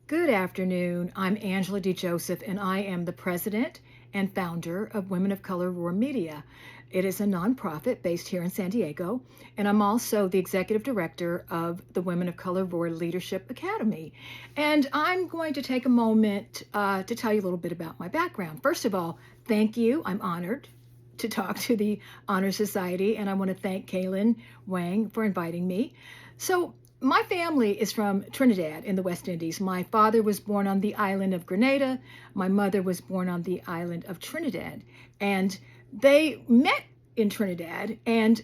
Good afternoon. I'm Angela D. Joseph, and I am the president and founder of Women of Color Roar Media. It is a nonprofit based here in San Diego, and I'm also the executive director of the Women of Color Roar Leadership Academy. And I'm going to take a moment to tell you a little bit about my background. First of all, thank you. I'm honored to talk to the Honor Society, and I want to thank Kaylin Wang for inviting me. So, my family is from Trinidad in the West Indies. My father was born on the island of Grenada. My mother was born on the island of Trinidad. And they met in Trinidad and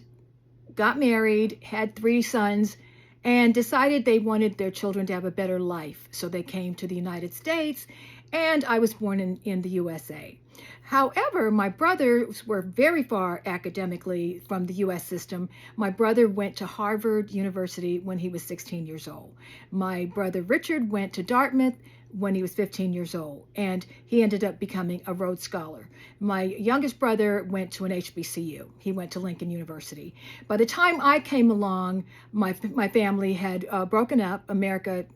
got married, had three sons, and decided they wanted their children to have a better life. So they came to the United States, and I was born in the USA. However, my brothers were very far academically from the US system. My brother went to Harvard University when he was 16 years old. My brother Richard went to Dartmouth when he was 15 years old, and he ended up becoming a Rhodes Scholar. My youngest brother went to an HBCU. He went to Lincoln University. By the time I came along, my family had broken up. America,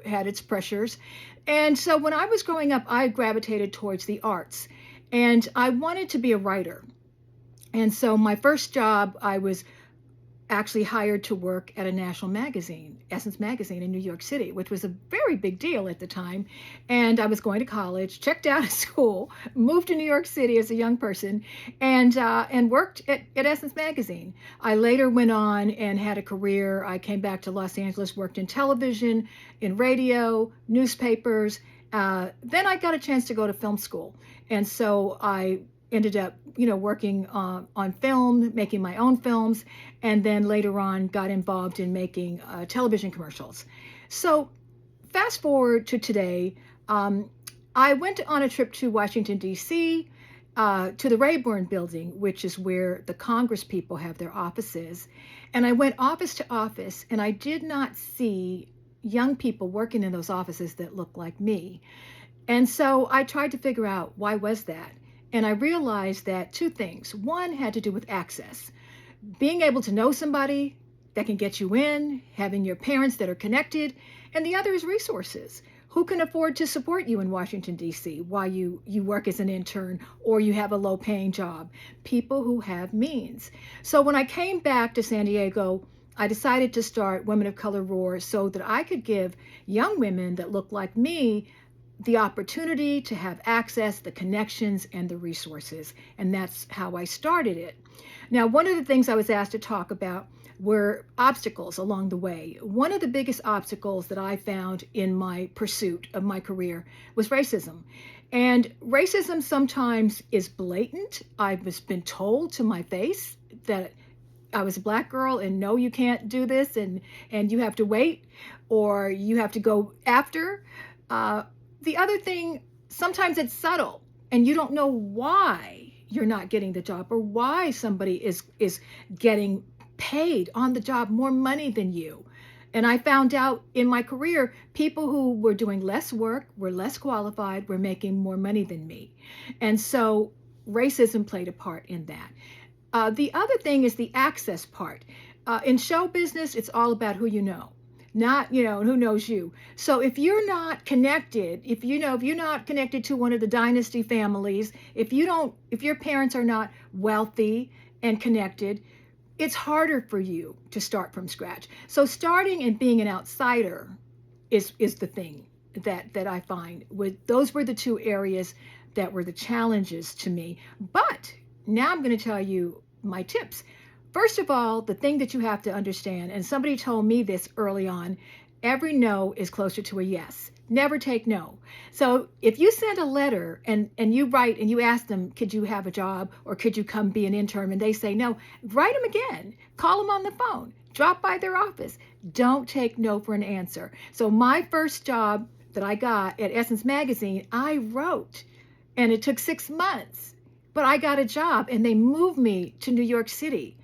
had its pressures. And so when I was growing up, I gravitated towards the arts, and I wanted to be a writer. And so my first job, I was actually hired to work at a national magazine, Essence Magazine in New York City, which was a very big deal at the time. And I was going to college, checked out of school, moved to New York City as a young person, and worked at Essence Magazine. I later went on and had a career. I came back to Los Angeles, worked in television, in radio, newspapers. Then I got a chance to go to film school. And so I ended up, working on film, making my own films, and then later on got involved in making television commercials. So fast forward to today, I went on a trip to Washington, D.C., to the Rayburn Building, which is where the Congress people have their offices. And I went office to office, and I did not see young people working in those offices that looked like me. And so I tried to figure out why was that. And I realized that two things. One had to do with access. Being able to know somebody that can get you in, having your parents that are connected, and the other is resources. Who can afford to support you in Washington, D.C. while you work as an intern or you have a low paying job? People who have means. So when I came back to San Diego, I decided to start Women of Color Roar so that I could give young women that look like me the opportunity to have access, the connections, and the resources. And that's how I started it. Now, one of the things I was asked to talk about were obstacles along the way. One of the biggest obstacles that I found in my pursuit of my career was racism. And racism sometimes is blatant. I've been told to my face that I was a Black girl and no, you can't do this, and you have to wait, or you have to go after. The other thing, sometimes it's subtle and you don't know why you're not getting the job or why somebody is getting paid on the job more money than you. And I found out in my career, people who were doing less work, were less qualified, were making more money than me. And so racism played a part in that. The other thing is the access part. In show business, it's all about who you know, not who knows you. So if you're not connected, if you're not connected to one of the dynasty families, if your parents are not wealthy and connected, it's harder for you to start from scratch. So starting and being an outsider is the thing that I find. Those were the two areas that were the challenges to me. But now I'm going to tell you my tips. First of all, the thing that you have to understand, and somebody told me this early on, every no is closer to a yes. Never take no. So if you send a letter and you write and you ask them, could you have a job or could you come be an intern, and they say no, write them again. Call them on the phone. Drop by their office. Don't take no for an answer. So my first job that I got at Essence Magazine, I wrote, and it took 6 months, but I got a job and they moved me to New York City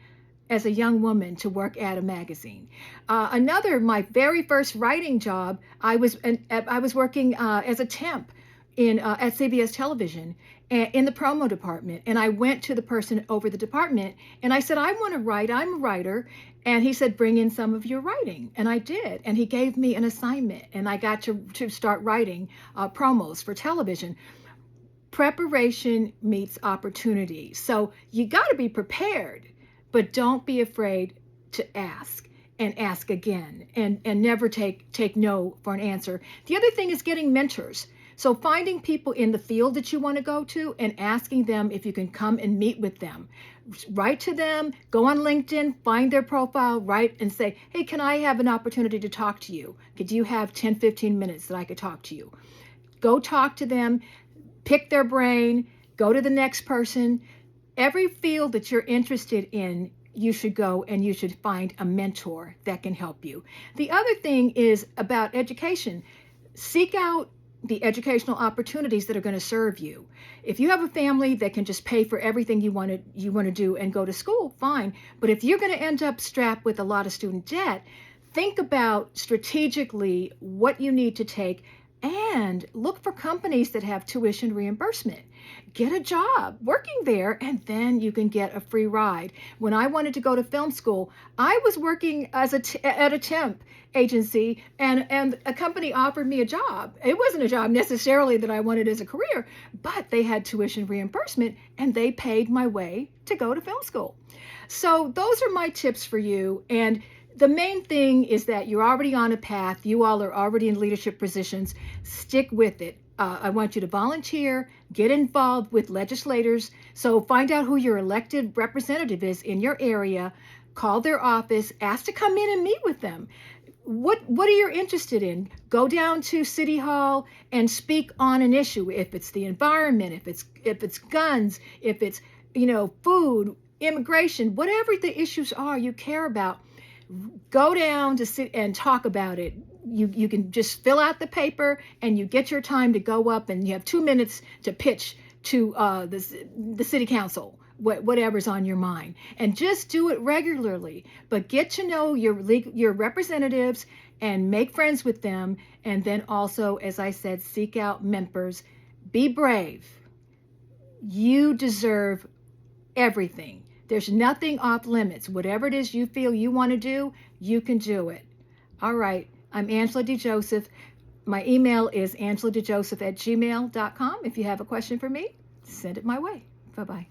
as a young woman to work at a magazine. My very first writing job, I was working as a temp in at CBS Television in the promo department, and I went to the person over the department and I said, I want to write, I'm a writer. And he said, bring in some of your writing. And I did. And he gave me an assignment and I got to start writing promos for television. Preparation meets opportunity. So you got to be prepared, but don't be afraid to ask and ask again, and never take no for an answer. The other thing is getting mentors. So finding people in the field that you want to go to and asking them if you can come and meet with them. Write to them, go on LinkedIn, find their profile, write and say, hey, can I have an opportunity to talk to you? Could you have 10, 15 minutes that I could talk to you? Go talk to them, pick their brain, go to the next person. Every field that you're interested in, you should go and you should find a mentor that can help you. The other thing is about education. Seek out the educational opportunities that are going to serve you. If you have a family that can just pay for everything you want to do and go to school, fine. But if you're going to end up strapped with a lot of student debt, think about strategically what you need to take and look for companies that have tuition reimbursement. Get a job working there, and then you can get a free ride. When I wanted to go to film school, I was working as at a temp agency, and a company offered me a job. It wasn't a job necessarily that I wanted as a career, but they had tuition reimbursement, and they paid my way to go to film school. So those are my tips for you. And the main thing is that you're already on a path. You all are already in leadership positions. Stick with it. I want you to volunteer, get involved with legislators. So find out who your elected representative is in your area, call their office, ask to come in and meet with them. What are you interested in? Go down to City Hall and speak on an issue. If it's the environment, if it's guns, if it's food, immigration, whatever the issues are you care about, go down to sit and talk about it. You can just fill out the paper and you get your time to go up and you have 2 minutes to pitch to the city council, whatever's on your mind, and just do it regularly. But get to know your representatives and make friends with them. And then also, as I said, seek out mentors. Be brave. You deserve everything. There's nothing off limits. Whatever it is you feel you want to do, you can do it. All right. I'm Angela D. Joseph. My email is angeladjoseph@gmail.com. If you have a question for me, send it my way. Bye-bye.